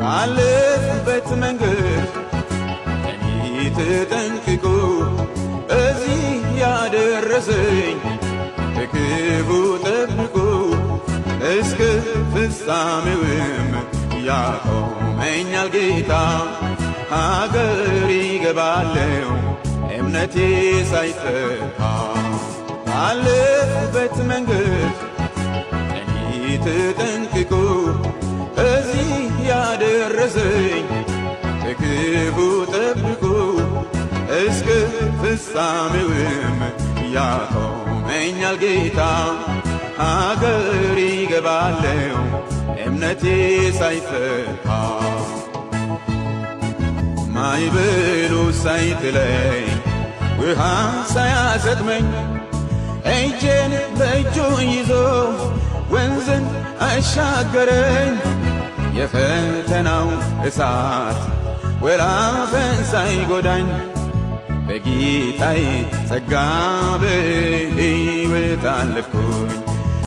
ባለፍኩበት መንገድ እኔ ተጠንቅቆ እዚህ ያደረሰኝ በክፉ ጠብቆ እስከ ፍጻሜውም ያቆመኛል ጌታ። ሀገር ይገባለሁ እምነቴ ሳይጠፋ ባለፍኩበት መንገድ እኔ ተጠንቅቆ እዚህ ያደረሰኝ በክፉ ጠብቆ እስከ ፍጻሜውም ያቆመኛል ጌታ። ሀገር ይገባለሁ እምነቴ ሳይጠፋ ማዕበሉ ሳይጥለኝ ውሃ ሳያሰጥመኝ እጄን በእጁ ይዞ ወንዝን አሻገረኝ። የፈተናው እሳት ወላፈን ሳይጎዳኝ በጌታዬ ጸጋ በሕይወት አለፍኩኝ።